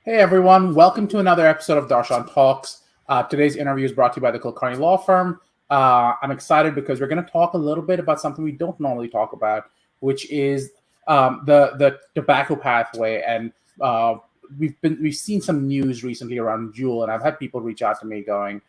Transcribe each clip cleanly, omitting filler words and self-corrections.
Hey everyone, welcome to another episode of Darshan Talks. Today's interview is brought to you by the Kulkarni Law Firm. I'm excited because we're going to talk a little bit about something we don't normally talk about, which is the tobacco pathway. And we've seen some news recently around Juul, and I've had people reach out to me going,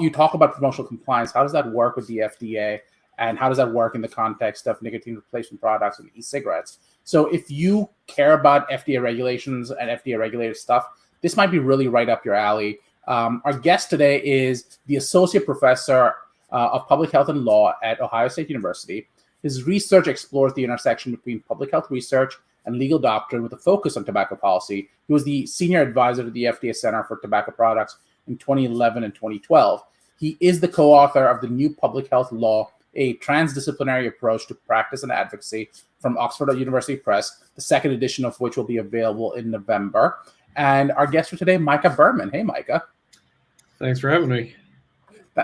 "You talk about promotional compliance. How does that work with the FDA? And how does that work in the context of nicotine replacement products and e-cigarettes?" So if you care about FDA regulations and FDA regulated stuff, this might be really right up your alley. Our guest today is the Associate Professor of Public Health and Law at Ohio State University. His research explores the intersection between public health research and legal doctrine with a focus on tobacco policy. He was the Senior Advisor to the FDA Center for Tobacco Products in 2011 and 2012. He is the co-author of the new Public Health Law, a transdisciplinary approach to practice and advocacy from Oxford University Press, the second edition of which will be available in November. And our guest for today, Micah Berman. Hey, Micah. Thanks for having me.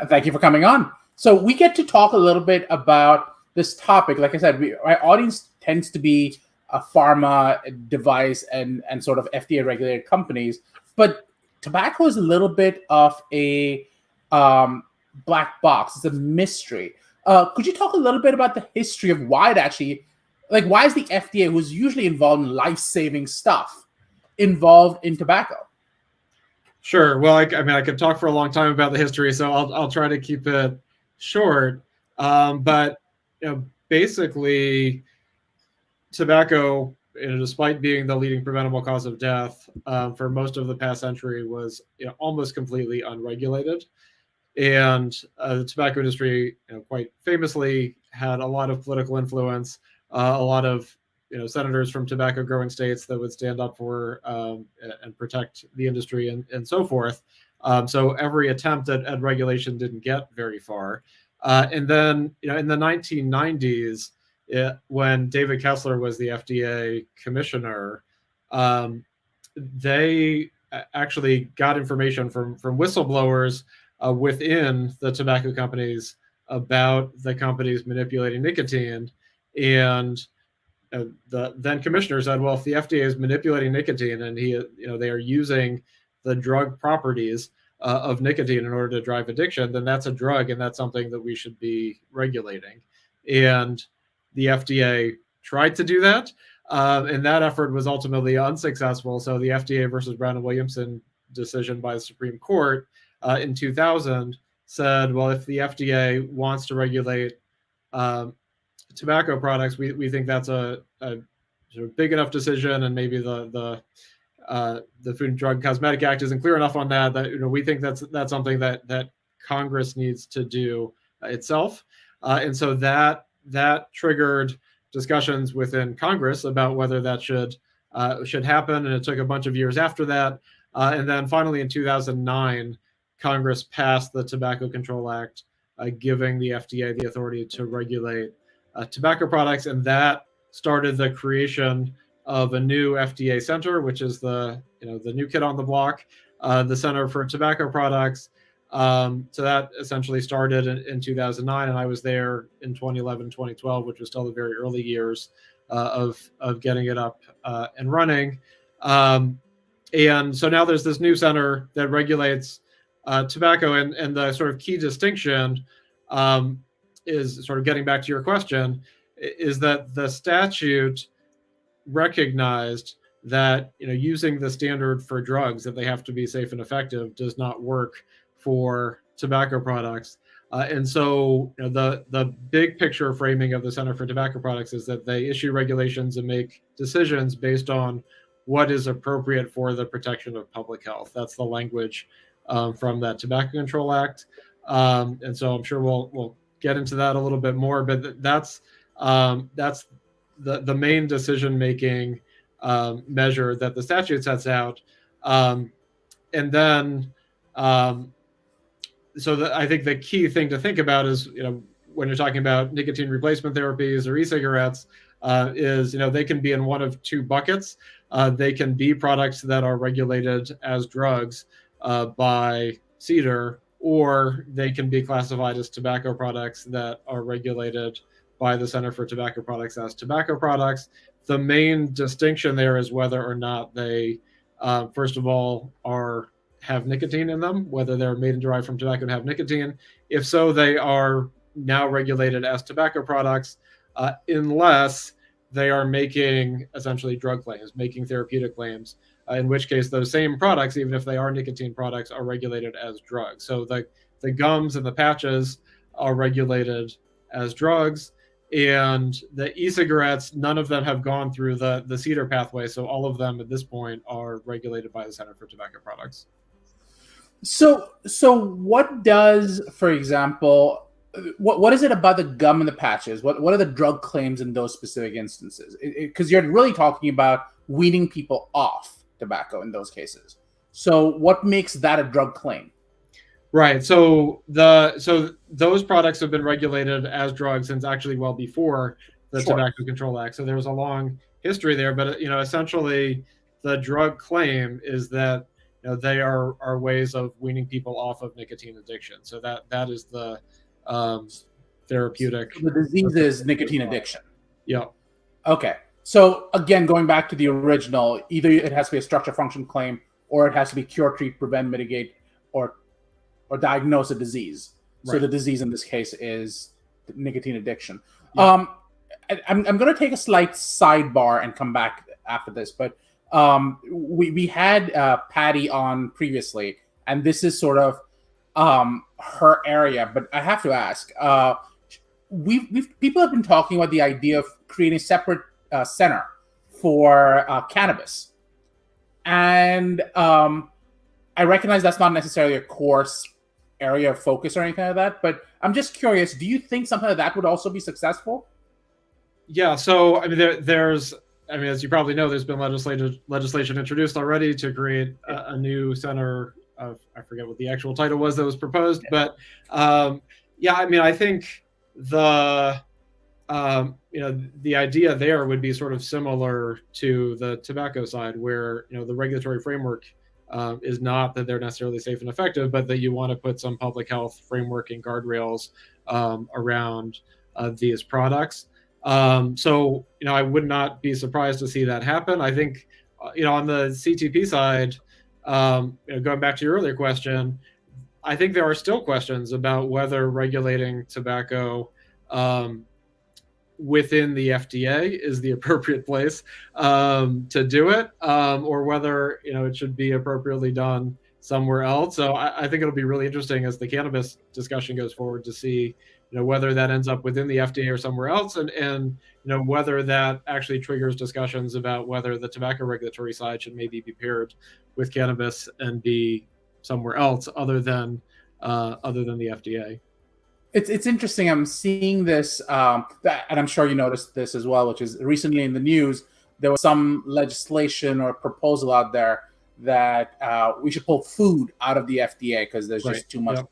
Thank you for coming on. So we get to talk a little bit about this topic. Like I said, our audience tends to be a pharma, device, and sort of FDA-regulated companies. But tobacco is a little bit of a black box. It's a mystery. Could you talk a little bit about the history of why it actually, why is the FDA, who's usually involved in life-saving stuff, involved in tobacco? Sure. Well, I could talk for a long time about the history, so I'll try to keep it short. But basically, tobacco, despite being the leading preventable cause of death for most of the past century, was almost completely unregulated. And the tobacco industry, quite famously, had a lot of political influence, a lot of senators from tobacco growing states that would stand up for and protect the industry and so forth. So every attempt at regulation didn't get very far. And then in the 1990s, when David Kessler was the FDA commissioner, they actually got information from whistleblowers within the tobacco companies about the companies manipulating nicotine. And the then commissioner said, well, if the FDA is manipulating nicotine and they are using the drug properties of nicotine in order to drive addiction, then that's a drug and that's something that we should be regulating. And the FDA tried to do that. And that effort was ultimately unsuccessful. So the FDA versus Brown and Williamson decision by the Supreme Court in 2000 said, well, if the FDA wants to regulate tobacco products, we think that's a sort of big enough decision, and maybe the Food and Drug and Cosmetic Act isn't clear enough on that we think that's something that Congress needs to do itself. And so that triggered discussions within Congress about whether that should happen, and it took a bunch of years after that. And then finally in 2009, Congress passed the Tobacco Control Act, giving the FDA the authority to regulate tobacco products, and that started the creation of a new FDA Center, which is the new kid on the block, the Center for Tobacco Products. So that essentially started in 2009, and I was there in 2011, 2012, which was still the very early years of getting it up and running. And so now there's this new center that regulates tobacco, and the sort of key distinction is sort of getting back to your question, is that the statute recognized that using the standard for drugs, that they have to be safe and effective, does not work for tobacco products. And so the big picture framing of the Center for Tobacco Products is that they issue regulations and make decisions based on what is appropriate for the protection of public health. That's the language from that Tobacco Control Act. And so I'm sure we'll get into that a little bit more, but that's the main decision-making measure that the statute sets out. And then I think the key thing to think about is, when you're talking about nicotine replacement therapies or e-cigarettes, is they can be in one of two buckets. They can be products that are regulated as drugs by CEDAR, or they can be classified as tobacco products that are regulated by the Center for Tobacco Products as tobacco products. The main distinction there is whether or not they first of all, have nicotine in them, whether they're made and derived from tobacco and have nicotine. If so, they are now regulated as tobacco products, unless they are making essentially drug claims, making therapeutic claims, in which case those same products, even if they are nicotine products, are regulated as drugs. So the gums and the patches are regulated as drugs, and the e-cigarettes, none of them have gone through the CEDAR pathway, so all of them at this point are regulated by the Center for Tobacco Products. So what does, for example, what is it about the gum and the patches? What are the drug claims in those specific instances? Because you're really talking about weaning people off tobacco in those cases. So what makes that a drug claim? Right. So those products have been regulated as drugs since actually well before the Tobacco Control Act. So there was a long history there, but essentially the drug claim is that they are ways of weaning people off of nicotine addiction. So that is the therapeutic. The disease is nicotine addiction. Yeah. Okay. So again, going back to the original, either it has to be a structure function claim, or it has to be cure, treat, prevent, mitigate, or diagnose a disease. Right. So the disease in this case is nicotine addiction. Yeah. I'm going to take a slight sidebar and come back after this, but we had Patty on previously, and this is sort of her area. But I have to ask, people have been talking about the idea of creating a separate center for cannabis, and I recognize that's not necessarily a course area of focus or anything like that, but I'm just curious, do you think something like that would also be successful? Yeah, so I mean, there's as you probably know, there's been legislation introduced already to create a new center of, I forget what the actual title was that was proposed, but yeah, I mean, I think the idea there would be sort of similar to the tobacco side, where the regulatory framework is not that they're necessarily safe and effective, but that you want to put some public health framework and guardrails around these products. So I would not be surprised to see that happen. I think on the CTP side, going back to your earlier question, I think there are still questions about whether regulating tobacco within the FDA is the appropriate place to do it, or whether it should be appropriately done somewhere else. So I think it'll be really interesting as the cannabis discussion goes forward to see whether that ends up within the FDA or somewhere else, and whether that actually triggers discussions about whether the tobacco regulatory side should maybe be paired with cannabis and be somewhere else other than the FDA. It's interesting. I'm seeing this, and I'm sure you noticed this as well, which is recently in the news, there was some legislation or proposal out there that we should pull food out of the FDA because there's just too much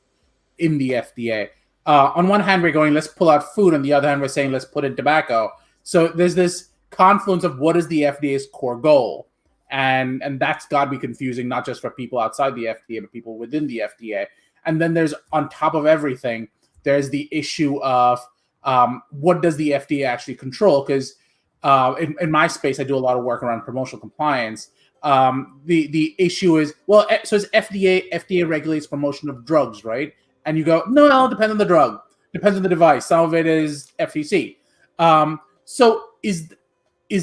in the FDA. On one hand, we're going, let's pull out food. On the other hand, we're saying, let's put in tobacco. So there's this confluence of what is the FDA's core goal. And that's got to be confusing, not just for people outside the FDA, but people within the FDA. And then there's, on top of everything, there's the issue of what does the FDA actually control? Because in my space, I do a lot of work around promotional compliance. The issue is, well, so it's FDA regulates promotion of drugs, right? And you go, no, it depends on the drug, depends on the device. Some of it is FTC. So is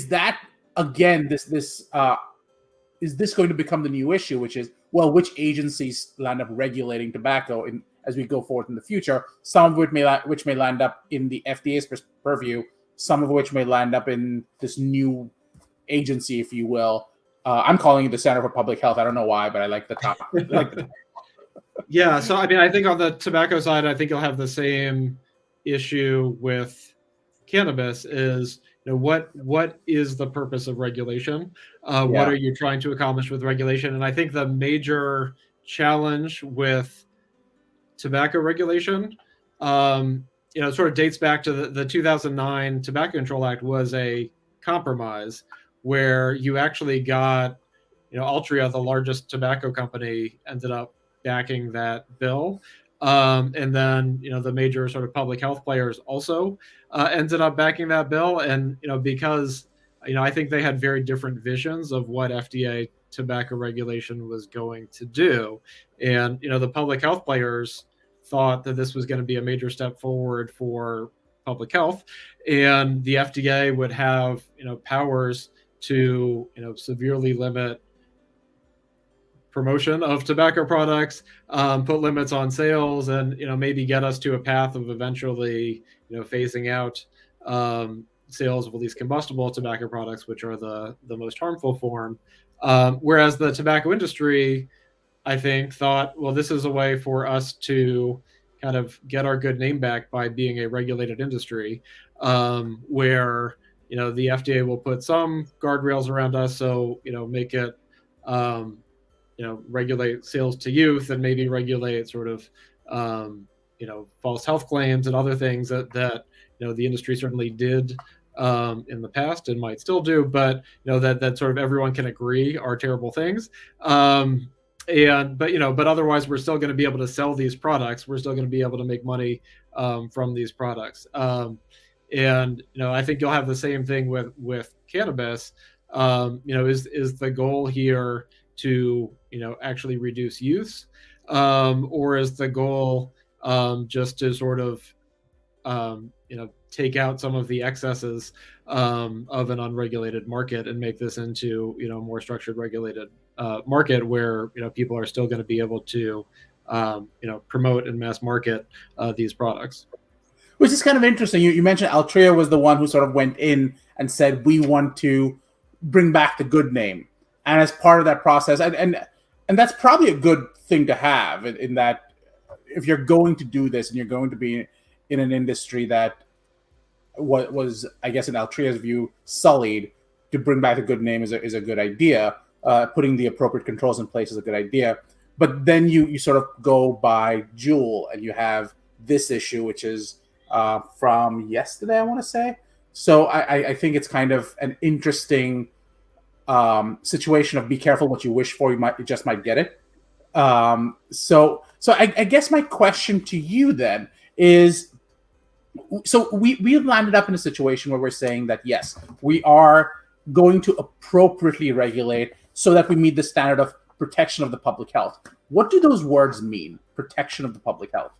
that, again, is this going to become the new issue, which is, well, which agencies land up regulating tobacco as we go forward in the future? Some of which may land up in the FDA's purview, some of which may land up in this new agency, if you will. I'm calling it the Center for Public Health. I don't know why, but I like the top. Yeah, so I mean, I think on the tobacco side, I think you'll have the same issue with cannabis. Is what is the purpose of regulation? What are you trying to accomplish with regulation? And I think the major challenge with tobacco regulation, sort of dates back to the 2009 Tobacco Control Act was a compromise where you actually got, Altria, the largest tobacco company, ended up backing that bill. And then, the major sort of public health players also ended up backing that bill. And, because, I think they had very different visions of what FDA tobacco regulation was going to do. And, the public health players thought that this was going to be a major step forward for public health, and the FDA would have, powers to, severely limit promotion of tobacco products, put limits on sales, and maybe get us to a path of eventually phasing out sales of at least combustible tobacco products, which are the most harmful form. Whereas the tobacco industry, I think, thought, well, this is a way for us to kind of get our good name back by being a regulated industry, where the FDA will put some guardrails around us, so make it regulate sales to youth, and maybe regulate sort of false health claims and other things that the industry certainly did in the past and might still do, but that sort of everyone can agree are terrible things. But otherwise, we're still going to be able to sell these products. We're still going to be able to make money from these products. I think you'll have the same thing with cannabis. Is the goal here to actually reduce use, or is the goal just to sort of take out some of the excesses of an unregulated market and make this into a more structured, regulated market where people are still going to be able to promote and mass market these products. Which is kind of interesting. You mentioned Altria was the one who sort of went in and said, we want to bring back the good name. And as part of that process, and that's probably a good thing to have in that if you're going to do this and you're going to be in an industry that was, I guess, in Altria's view, sullied, to bring back the good name is a good idea. Putting the appropriate controls in place is a good idea. But then you sort of go by Juul, and you have this issue, which is from yesterday, I want to say. So I think it's kind of an interesting situation of be careful what you wish for. You just might get it. So I guess my question to you then is, so we've landed up in a situation where we're saying that, yes, we are going to appropriately regulate so that we meet the standard of protection of the public health. What do those words mean, protection of the public health?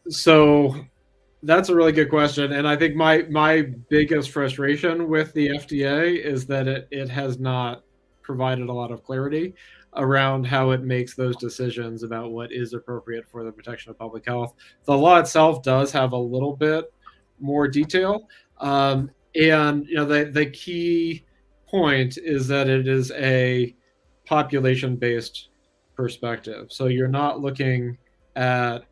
So that's a really good question. And I think my biggest frustration with the FDA is that it has not provided a lot of clarity around how it makes those decisions about what is appropriate for the protection of public health. The law itself does have a little bit more detail. And the key point is that it is a population-based perspective. So you're not looking at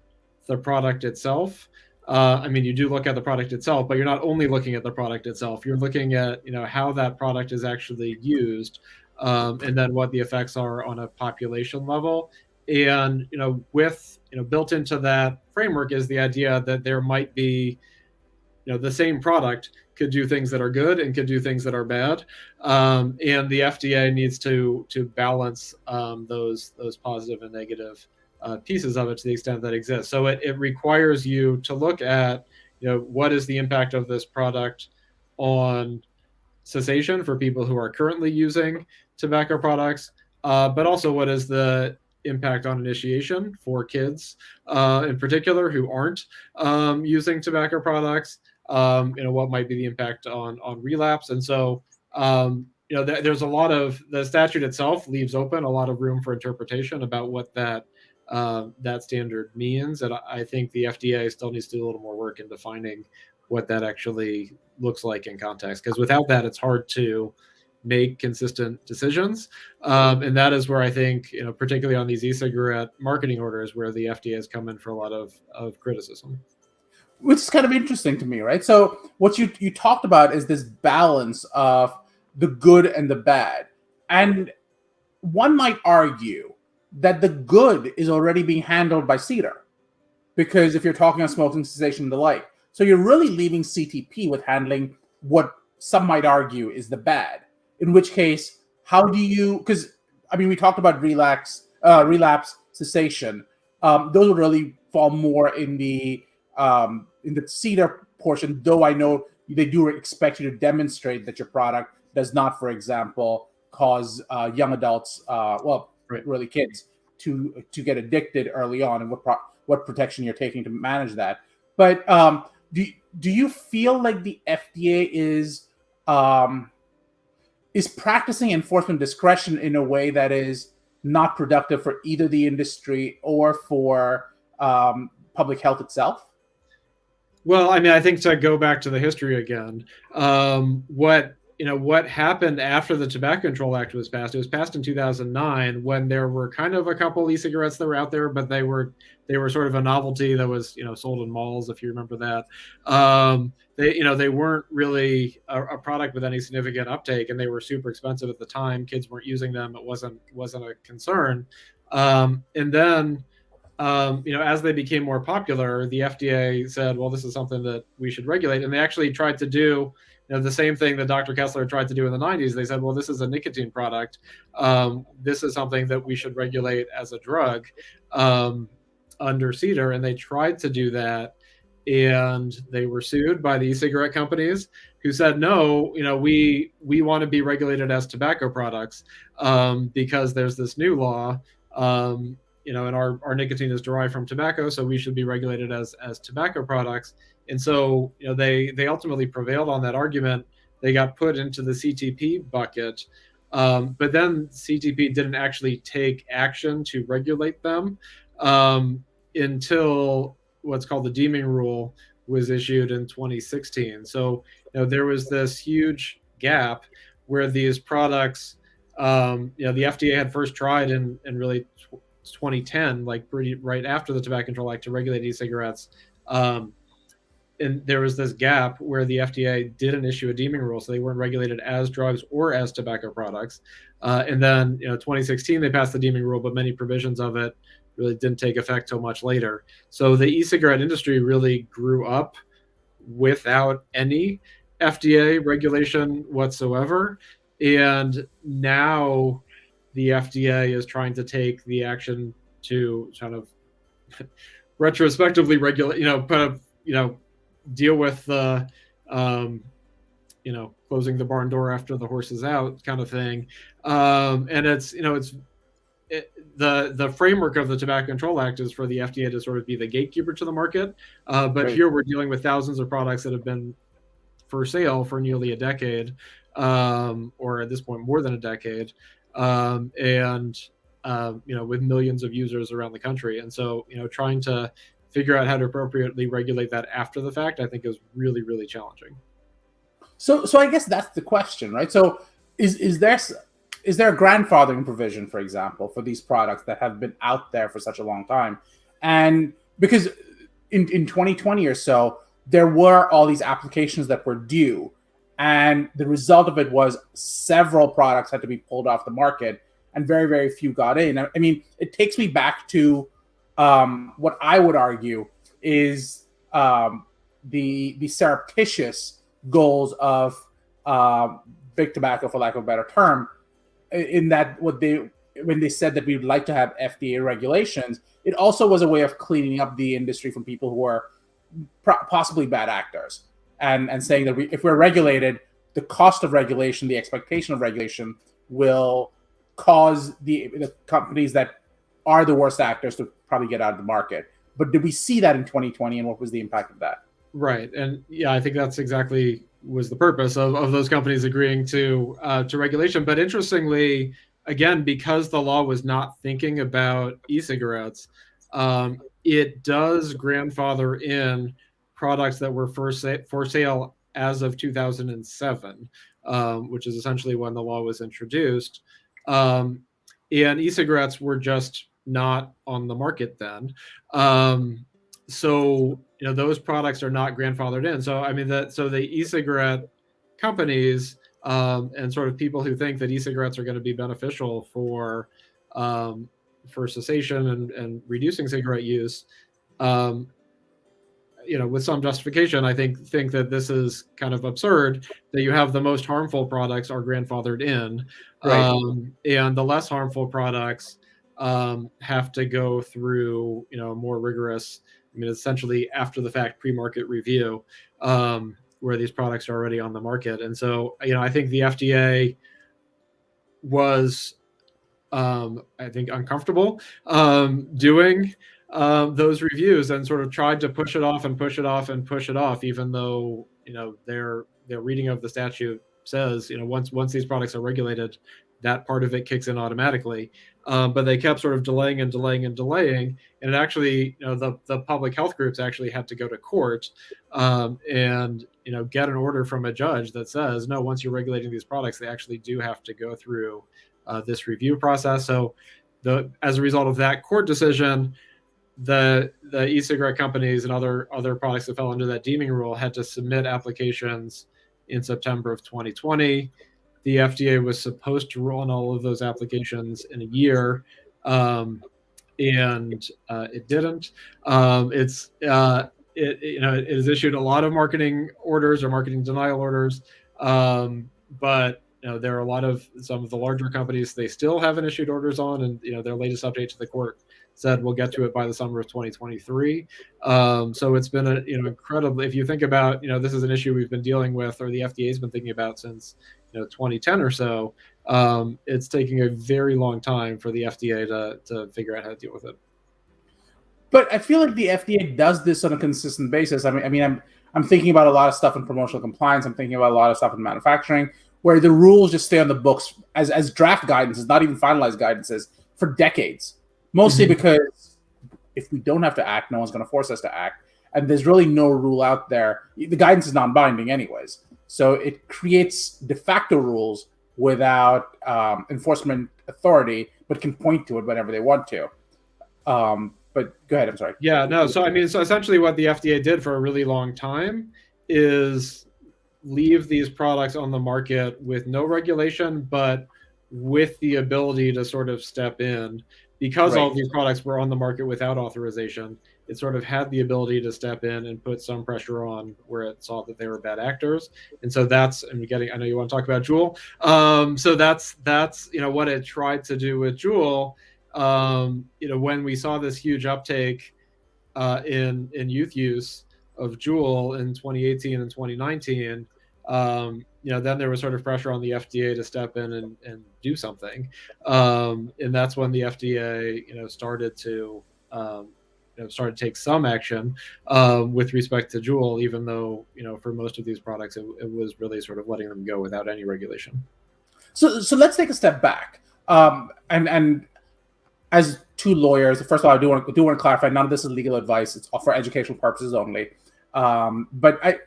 the product itself. You do look at the product itself, but you're not only looking at the product itself. You're looking at how that product is actually used, and then what the effects are on a population level. And with built into that framework is the idea that there might be the same product could do things that are good and could do things that are bad, and the FDA needs to balance those positive and negative pieces of it to the extent that exists. So it requires you to look at what is the impact of this product on cessation for people who are currently using tobacco products, but also what is the impact on initiation for kids in particular who aren't using tobacco products. What might be the impact on relapse. And so there's a lot of, the statute itself leaves open a lot of room for interpretation about what that standard means. And I think the FDA still needs to do a little more work in defining what that actually looks like in context, because without that, it's hard to make consistent decisions. And that is where I think, particularly on these e-cigarette marketing orders, where the FDA has come in for a lot of criticism. Which is kind of interesting to me, right? So what you talked about is this balance of the good and the bad. And one might argue that the good is already being handled by CEDAR, because if you're talking on smoking cessation and the like. So you're really leaving CTP with handling what some might argue is the bad. In which case, how do you, because we talked about relapse cessation. Those would really fall more in the CEDAR portion, though I know they do expect you to demonstrate that your product does not, for example, cause young adults, Right. really kids, to get addicted early on, and what protection you're taking to manage that. But do you feel like the FDA um, is practicing enforcement discretion in a way that is not productive for either the industry or for public health itself? Well, I mean, I think to go back to the history again, what happened after the Tobacco Control Act was passed? It was passed in 2009 when there were kind of a couple e-cigarettes that were out there, but they were sort of a novelty that was sold in malls, if you remember that. They weren't really a product with any significant uptake, and they were super expensive at the time. Kids weren't using them. It wasn't a concern. And then as they became more popular, the FDA said, well, this is something that we should regulate. And they actually tried to do the same thing that Dr. Kessler tried to do in the 90s. They said, well, this is a nicotine product. This is something that we should regulate as a drug under CEDAR. And they tried to do that. And they were sued by the e-cigarette companies who said, no, we want to be regulated as tobacco products because there's this new law. And our nicotine is derived from tobacco, so we should be regulated as tobacco products. And so, they ultimately prevailed on that argument. They got put into the CTP bucket, but then CTP didn't actually take action to regulate them until what's called the deeming rule was issued in 2016. So, there was this huge gap where these products, the FDA had first tried in really 2010, like pretty right after the Tobacco Control Act, to regulate e-cigarettes. And there was this gap where the FDA didn't issue a deeming rule, so they weren't regulated as drugs or as tobacco products. And then, 2016, they passed the deeming rule, but many provisions of it really didn't take effect till much later. So the e-cigarette industry really grew up without any FDA regulation whatsoever. And now the FDA is trying to take the action to kind of retrospectively regulate, deal with the, closing the barn door after the horse is out kind of thing. And the framework of the Tobacco Control Act is for the FDA to sort of be the gatekeeper to the market. But right. Here we're dealing with thousands of products that have been for sale for nearly a decade, or at this point, more than a decade. With millions of users around the country. And so, trying to figure out how to appropriately regulate that after the fact, I think is really, really challenging. So I guess that's the question, right? So is there a grandfathering provision, for example, for these products that have been out there for such a long time? And because in 2020 or so, there were all these applications that were due, and the result of it was several products had to be pulled off the market, and very, very few got in. I mean, it takes me back to what I would argue is the surreptitious goals of big tobacco, for lack of a better term, in that when they said that we'd like to have FDA regulations, it also was a way of cleaning up the industry from people who are possibly bad actors, and saying that if we're regulated, the cost of regulation, the expectation of regulation will cause the companies that are the worst actors to probably get out of the market. But did we see that in 2020, and what was the impact of that? Right. And yeah, I think that's exactly was the purpose of those companies agreeing to regulation. But interestingly, again, because the law was not thinking about e-cigarettes, it does grandfather in products that were for sale as of 2007, which is essentially when the law was introduced. And e-cigarettes were just not on the market then. So those products are not grandfathered in. So I mean the e-cigarette companies and sort of people who think that e-cigarettes are going to be beneficial for cessation and reducing cigarette use, with some justification, I think that this is kind of absurd that you have the most harmful products are grandfathered in, right. And the less harmful products have to go through, more rigorous, essentially after the fact pre-market review, where these products are already on the market. And so, I think the FDA was, I think, uncomfortable doing those reviews, and sort of tried to push it off and push it off and push it off, even though their reading of the statute says once these products are regulated, that part of it kicks in automatically. But they kept sort of delaying and delaying and delaying, and it actually the public health groups actually had to go to court and get an order from a judge that says, no, once you're regulating these products, they actually do have to go through this review process. So as a result of that court decision, the e-cigarette companies and other products that fell under that deeming rule had to submit applications in September of 2020. The FDA was supposed to rule on all of those applications in a year, and it didn't. It has issued a lot of marketing orders or marketing denial orders, but there are a lot of some of the larger companies they still haven't issued orders on, and their latest update to the court said we'll get to it by the summer of 2023. So it's been incredibly. If you think about this is an issue we've been dealing with, or the FDA's been thinking about since 2010 or so. It's taking a very long time for the FDA to figure out how to deal with it. But I feel like the FDA does this on a consistent basis. I'm thinking about a lot of stuff in promotional compliance. I'm thinking about a lot of stuff in manufacturing, where the rules just stay on the books as draft guidances, not even finalized guidances, for decades. Mostly because if we don't have to act, no one's going to force us to act. And there's really no rule out there. The guidance is non-binding anyways. So it creates de facto rules without enforcement authority, but can point to it whenever they want to. But go ahead, I'm sorry. Yeah, no. So essentially what the FDA did for a really long time is leave these products on the market with no regulation, but with the ability to sort of step in. Because all of these products were on the market without authorization, it sort of had the ability to step in and put some pressure on where it saw that they were bad actors. And so I know you want to talk about Juul. So that's what it tried to do with Juul. When we saw this huge uptake in youth use of Juul in 2018 and 2019, then there was sort of pressure on the FDA to step in and do something. And that's when the FDA, started to take some action with respect to Juul, even though, for most of these products, it was really sort of letting them go without any regulation. So let's take a step back. And as two lawyers, first of all, I do want to clarify, none of this is legal advice. It's for educational purposes only. But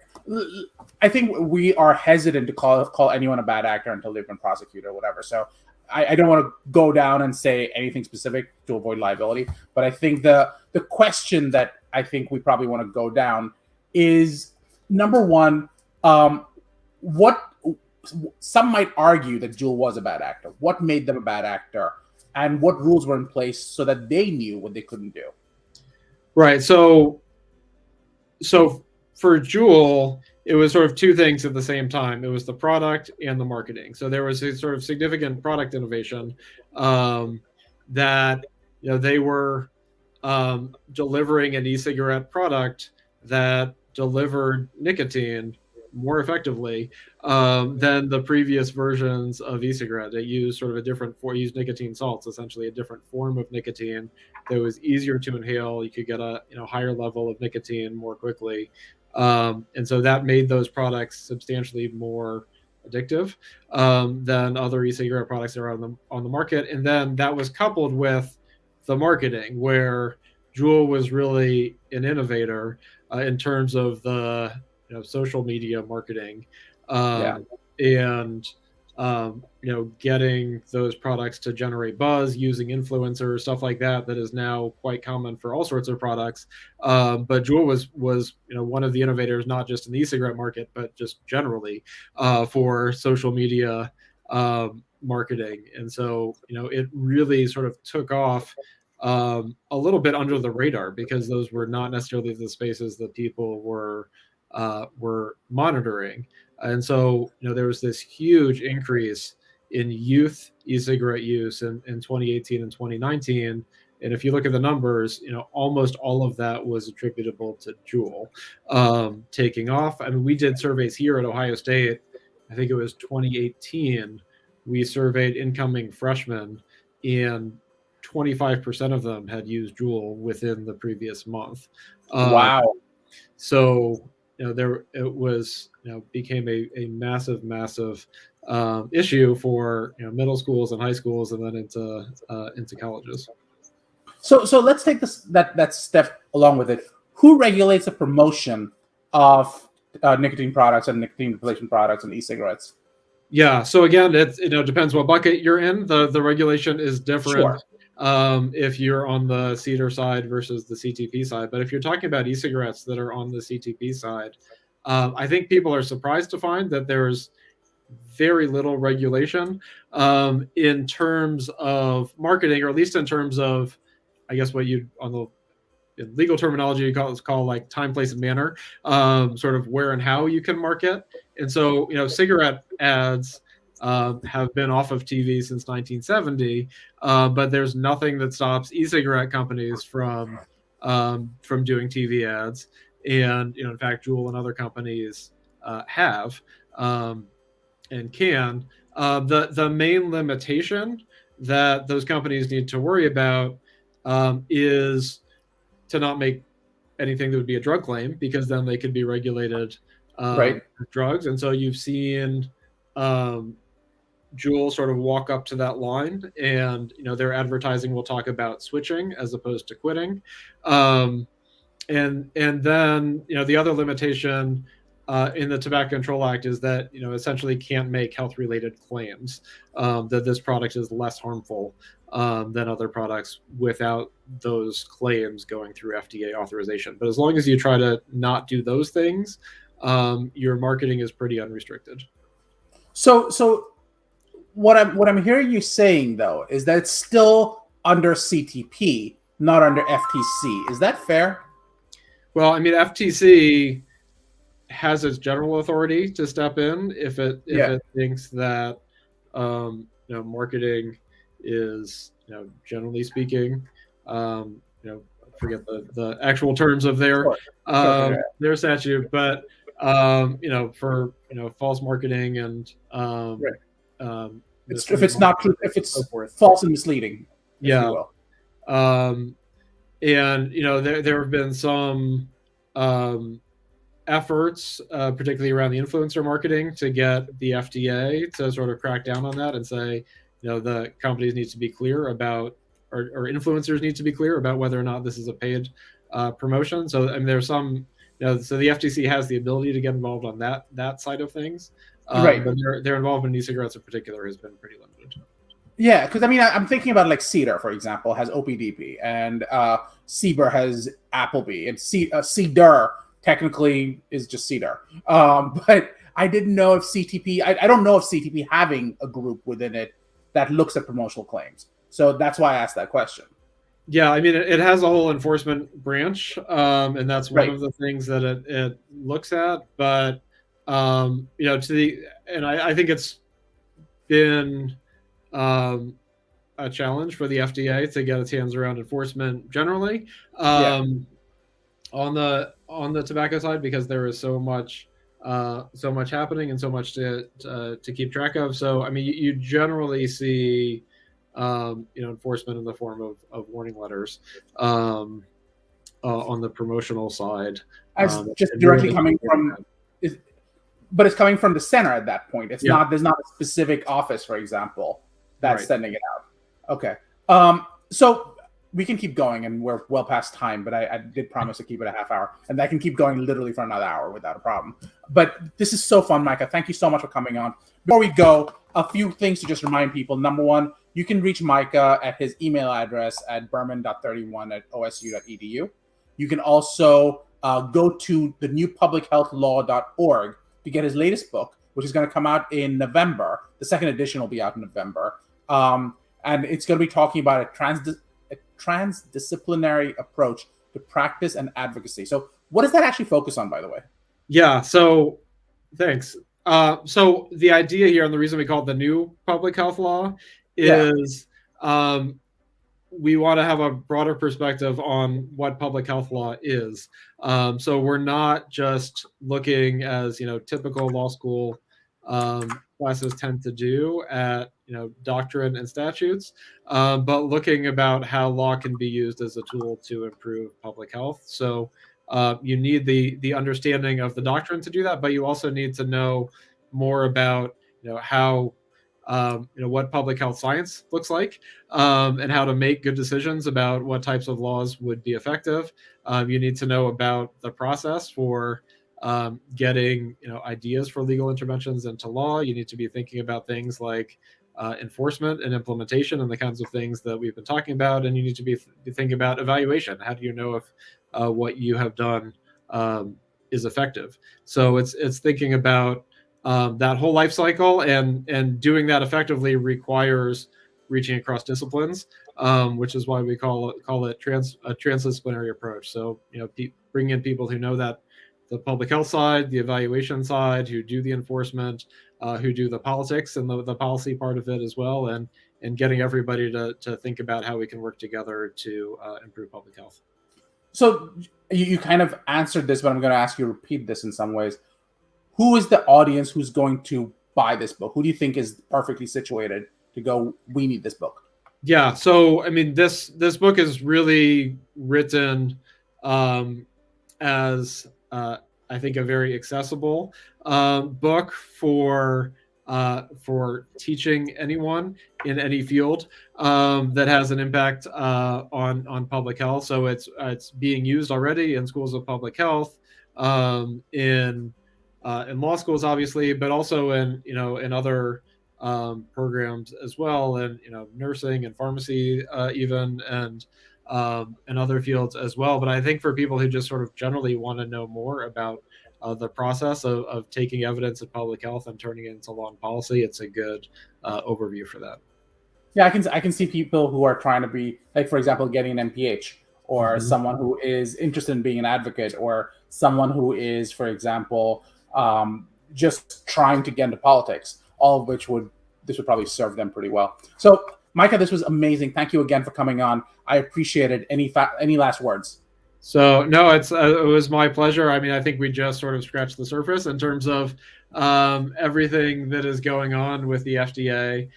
I think we are hesitant to call anyone a bad actor until they've been prosecuted or whatever. So I don't want to go down and say anything specific to avoid liability. But I think the question that I think we probably want to go down is, number one, what some might argue that Juul was a bad actor. What made them a bad actor? And what rules were in place so that they knew what they couldn't do? Right. So for Juul, it was sort of two things at the same time. It was the product and the marketing. So there was a sort of significant product innovation that they were delivering an e-cigarette product that delivered nicotine more effectively than the previous versions of e-cigarette. It used sort of used nicotine salts, essentially a different form of nicotine that was easier to inhale. You could get a higher level of nicotine more quickly. And so that made those products substantially more addictive than other e-cigarette products that are on the market. And then that was coupled with the marketing, where Juul was really an innovator in terms of the social media marketing and getting those products to generate buzz using influencers, stuff like that is now quite common for all sorts of products. But Juul was one of the innovators, not just in the e-cigarette market, but just generally for social media marketing. And so it really sort of took off a little bit under the radar, because those were not necessarily the spaces that people were monitoring. And so there was this huge increase in youth e-cigarette use in 2018 and 2019. And if you look at the numbers, almost all of that was attributable to Juul taking off. I mean, we did surveys here at Ohio State. I think it was 2018, we surveyed incoming freshmen, and 25% of them had used Juul within the previous month. Wow. So there it was, became a massive issue for middle schools and high schools, and then into colleges. So let's take that step along with it. Who regulates the promotion of nicotine products and nicotine replacement products and e-cigarettes? Yeah. So again, it depends what bucket you're in. The regulation is different. Sure. If you're on the CEDAR side versus the CTP side. But if you're talking about e-cigarettes that are on the CTP side, I think people are surprised to find that there's very little regulation in terms of marketing, or at least in terms of, I guess, what you on the in legal terminology you call like time, place, and manner, sort of where and how you can market. And so, cigarette ads have been off of TV since 1970, but there's nothing that stops e-cigarette companies from doing TV ads. And in fact, Juul and other companies have and can. The main limitation that those companies need to worry about is to not make anything that would be a drug claim, because then they could be regulated Right. drugs. And so you've seen Juul sort of walk up to that line, and their advertising will talk about switching as opposed to quitting. And then the other limitation in the Tobacco Control Act is that essentially can't make health related claims that this product is less harmful than other products without those claims going through FDA authorization. But as long as you try to not do those things, your marketing is pretty unrestricted. So what I'm hearing you saying though is that it's still under CTP, not under FTC. Is that fair? Well, I mean, FTC has its general authority to step in if it thinks that marketing is generally speaking, I forget the actual terms of their statute, but for false marketing and if it's not true, if it's false and misleading, if you will. And there have been some efforts, particularly around the influencer marketing, to get the FDA to sort of crack down on that and say, the companies need to be clear about, or influencers need to be clear about whether or not this is a paid promotion. So I mean, there's some, so the FTC has the ability to get involved on that side of things, right? But their involvement in e-cigarettes in particular has been pretty limited. Yeah, because I mean, I'm thinking about like CEDAR, for example, has OPDP, and CBER has Appleby, and CEDAR technically is just CEDAR. But I didn't know if CTP, I don't know if CTP having a group within it that looks at promotional claims. So that's why I asked that question. Yeah, I mean, it has a whole enforcement branch, and that's one of the things that it looks at. But I think it's been a challenge for the FDA to get its hands around enforcement generally on the tobacco side, because there is so much happening and so much to keep track of. So I mean, you generally see enforcement in the form of warning letters on the promotional side. Just directly coming from, but it's coming from the center at that point. It's not, there's not a specific office, for example, that's sending it out. Okay. So we can keep going, and we're well past time, but I did promise to keep it a half hour, and I can keep going literally for another hour without a problem. But this is so fun, Micah. Thank you so much for coming on. Before we go, a few things to just remind people. Number one, you can reach Micah at his email address at berman.31@osu.edu. You can also go to the newpublichealthlaw.org to get his latest book, which is going to come out in November. The second edition will be out in November. And it's going to be talking about a transdisciplinary approach to practice and advocacy. So what does that actually focus on, by the way? Yeah, so thanks. So the idea here, and the reason we call it the new public health law, is we want to have a broader perspective on what public health law is. So we're not just looking as typical law school classes tend to do at doctrine and statutes, but looking about how law can be used as a tool to improve public health. So you need the understanding of the doctrine to do that, but you also need to know more about how what public health science looks like, and how to make good decisions about what types of laws would be effective. You need to know about the process for getting ideas for legal interventions into law. You need to be thinking about things like enforcement and implementation and the kinds of things that we've been talking about. And you need to be thinking about evaluation. How do you know if what you have done is effective? So it's thinking about that whole life cycle, and doing that effectively requires reaching across disciplines, which is why we call it a transdisciplinary approach. So bring in people who know that the public health side, the evaluation side, who do the enforcement, who do the politics and the policy part of it as well, and getting everybody to think about how we can work together to improve public health. So you kind of answered this, but I'm going to ask you to repeat this in some ways. Who is the audience who's going to buy this book? Who do you think is perfectly situated to go, we need this book? Yeah, so I mean, this book is really written as I think a very accessible book for teaching anyone in any field that has an impact on public health. So it's being used already in schools of public health, in law schools, obviously, but also in other programs as well, and nursing and pharmacy, even, and other fields as well. But I think for people who just sort of generally want to know more about the process of taking evidence in public health and turning it into law and policy, it's a good overview for that. Yeah, I can see people who are trying to be, like, for example, getting an MPH, or someone who is interested in being an advocate, or someone who is, for example, just trying to get into politics, all of which this would probably serve them pretty well. So, Micah, this was amazing. Thank you again for coming on. I appreciate it. Any last words? So no, it was my pleasure. I mean, I think we just sort of scratched the surface in terms of everything that is going on with the FDA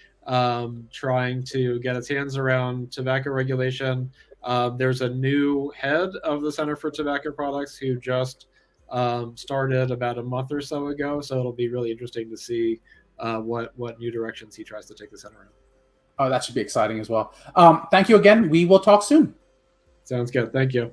trying to get its hands around tobacco regulation. There's a new head of the Center for Tobacco Products who just started about a month or so ago. So it'll be really interesting to see what new directions he tries to take the center in. Oh, that should be exciting as well. Thank you again. We will talk soon. Sounds good. Thank you.